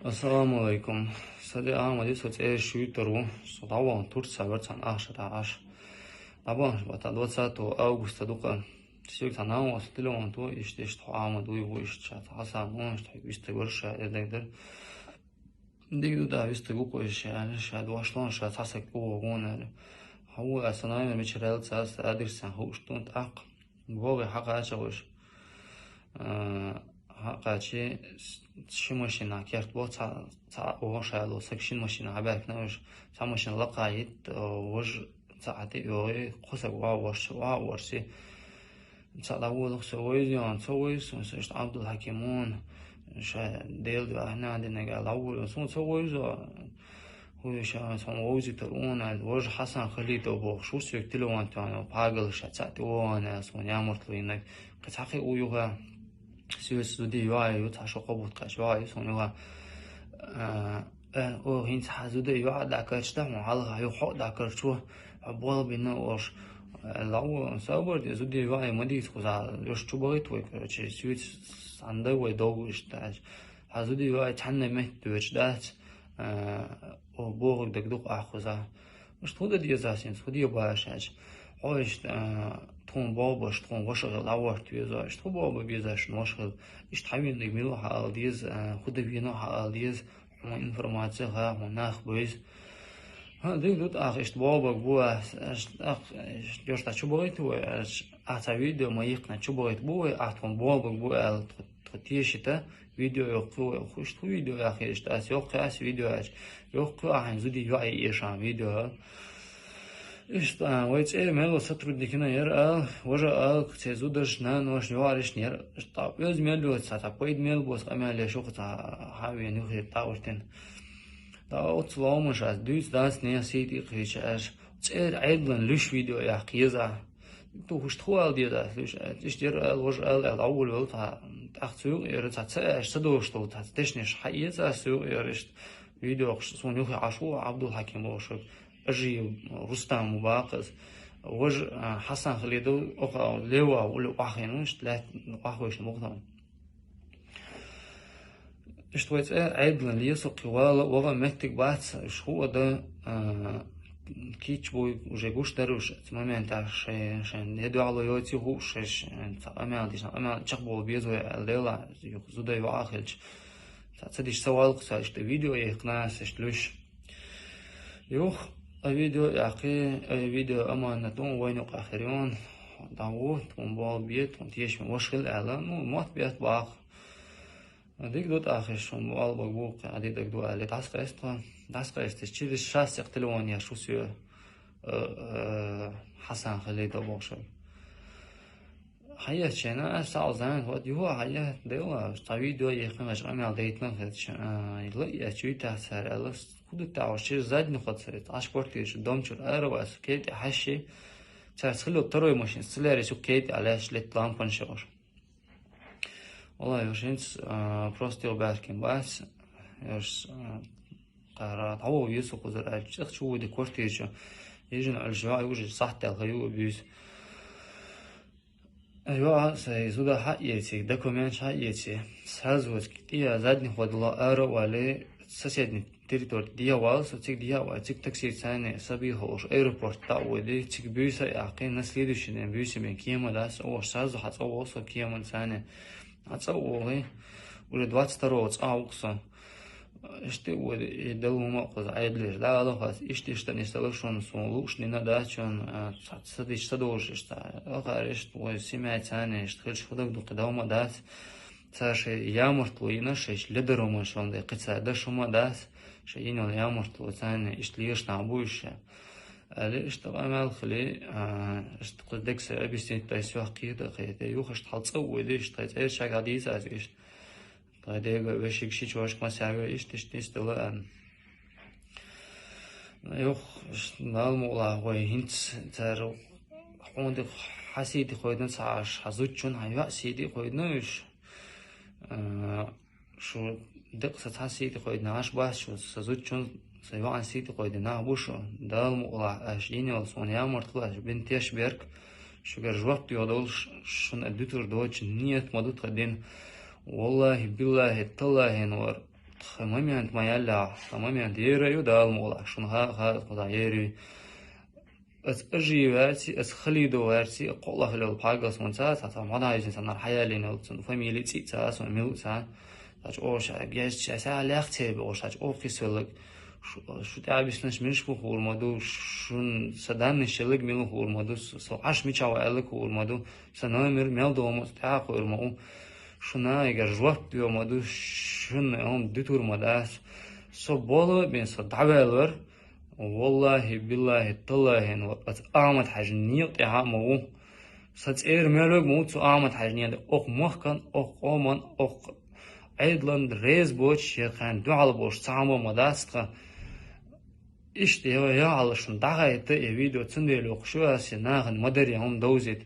السلام عليكم. صديق عملي صوت ايه شوي ترو طبعا تور سابر عن 10 طبعا بتعدوت ساتو أوغست دوقا سيوك تناو أستلو أنتو إشتش تعامل دوي وإشتش حسن وإشتش يستقرش إدقدر ديك دا يستقوق إيش يعني شاد واشلون شاد حسك قوة هو أصلا مش ريال ساس أدرس هو شتون تأق بوغي حق عشوش حقاچی شی ماشین کرد با تا اوش على سكشن ماشين عباك نوش تا ماشين لقايت وج ساعتي يوي قصة واورسي تا لو سوي يان سوي سويش عبد الحكيمون شا ديل هنا عندنا قال اول سوي هو شا سوي ترون وج حسن خليت ابو شو سيك تلوان تانا باغل شا تاعتي وانا سونيا مرتلينك قتاقي ويوغا سويس زودي يوعي يتعشق قبوت قاش يوعي سونيها او هين زودي يوعي داكرش ده معلغة يوحق داكرش شو عبوال بينا وش لو سابر دي زودي يوعي مديت خوزا يوش شو بغيت ويكرش سويس عنده ويدوش داش زودي يوعي تحنى مهت دوش داش او بوغ دقدوق اخوزا مش تخود دي زاسين تخودي يباشاش هوش تون باباش تون وشغل عوارت بيزاش تون بابا بيزاش نوشغل إيش تحمين نجميلو حال ديز خود بينو حال ديز هم إنفورماتيا ها هم ناخ بيز ها ديك دوت إيش بابا بوا إيش جوش تا شو بغيت هو أعطى فيديو ما يقنع شو بغيت بوا أعطون بابا بوا تيشتا فيديو يقو خوش تو فيديو يا أخي إيش تاس يقو فيديو إيش يقو أحين زودي يوعي إيشان فيديو إيش ويت إيه ميلو سترو ديكنا ير وجا كتزودش نان وش نوارش نير طاب يوز ميلو ساتا بويد ميل بوس أمال شوق تا هاوي نوخي تاورتين تا أطلع مش از دوس داس نيا سيتي خيش أش تير عيدلن لش فيديو يا قيزة تو هش تخوال دي داس لش إيش دير وجا الأول ول تا أختو ير تا تأش تدوش تو تا تشنش حيز أسو يرشت فيديو سون يوخي عشو عبد الحكيم وشك أجي رستم وباقز وج حسن خليدو أخا لوا ولا واحينوش ثلاث واحوش مقدم اشتويت عيدنا ليسوق ولا مهتك بات شو ده كيتش بوي وجي قوش دروش تماما تاع شان يدو على يوتي هو شش أمال ديش أمال تشقبو بيزو الليلة يخزوده يواخلش تصديش سوال قصاش الفيديو يقناس اشتلوش يوخ الفيديو يعقي فيديو أما نتون وينق آخرين دعوت ونبال بيت ونتيش من وشغل إعلان ومات بيت باخ ديك دوت آخرش ونبال بقبوق عديد دو أهلي دعسق استش چيز شاس يقتلوان يا شو سيو حسن خليد بوشل حياة شنا ساعة زمان هو ديو حياة ديوه فيديو يخمش عمل ديتنا خدش يلا يشوي تحسر ألس خود تعاشر زاد نخد سرت عش بورتيش دومشر أرواس كيد حشي ترسخلو تروي ماشين سلاري شو كيد علاش لتلام بنشور والله يوشينس بروستيو باركين باس يوش قرارات هو يسوق زر أشخ شو دي كورتيش يجن الجوا يوجد صح تغيو بيس أيوة سيزودا حقيقي دوكيمنت حقيقي سازوز كتير زادني خد الله أرو ولا سسيدني تريتور ديا والس تيك ديا وتيك تاكسي ثاني سبي هوش ايروبورت تاودي تيك بيسا يعقين ناس ليدوشين بيسا من كيما داس او سازو حتى وصل كيما ثاني حتى اوغي ولا 22 اوقصا اشتي ودلو ما قز عيدلش لا لا خاص اشتي اشتني سلوشون سولوش نينا داشون صديش صدوش اشتا اخرشت وسمعت ثاني اشتخلش خدك دو قدوما داس ساشي يامرتلوينا شيش لدرو مشون دي قصة داشوما داس شيء ولا يامرتلو ثاني اشتليش نعبوش اللي اشتغل عمل خلي اشتغل دكس ابيستين تايسوا قيد قيد يوخش تحصو ودي اشتغل ايش شغاديس ازيش قيد وشيك شي جوش ما ساوي ايش تشتغل يوخ نالمولا وي هنت تارو خوند حسيدي خويدن ساعش حزوتشون هيا سيدي خويدنوش شو دقة حسيدي خويدن عاش باش شو سزوتشون سيوان سيدي خويدن بوشو دالمولا اشيني والصون يامرتلاش بنتيش بيرك شو جرجوات يودول شون ادوتر دوتش نيت مدوت قدين والله بالله تالله نور момент моя момент يريو دال مولا شون ها خدا يري اس اجيواتي اس خليدو وارتي قولا هلو باغاس مونتا تا ما دا يجن سنار حيالين وتن فاميلي تي تا سو ميلوتا تاج اوش جاش چاسا لاختي بوش تاج اوفيسيال شو تعبسنش منش بخور مادو شون سدان نشلق ميلو خور مادو سو اش ميچاو ال خور مادو سنامر ميل دوم تا خور مو شونا اگر جواب دیو مادو شون هم دیتور ماداس سو بولو بین سو دعوالور والله بالله طلاه وقت آمد حجنيط يعمو ستير ملوك موت سو آمد حجنيط أخ مخكن أخ قومن أخ عيدلن ريز بوش يخان دوال بوش تعمو مداستخ İşte ya alışın dağaydı video tündeli okşu asinağın madariyam dozit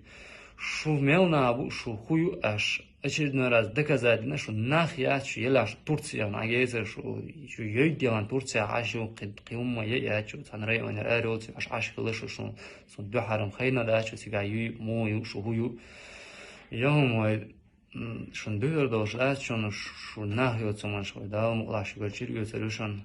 şu melna bu şu huyu aş очередной раз доказательно что нахья şu yelaş Tursiya nageze şu yedilan Tursiya aşı qiyumma ya şu tanrı öner erot aş kılış şu son duharım khayna da şu sigayu mu şu huyu yom şun duyur doşlar şu nahyo zaman şu da ulaş görçür götürüşün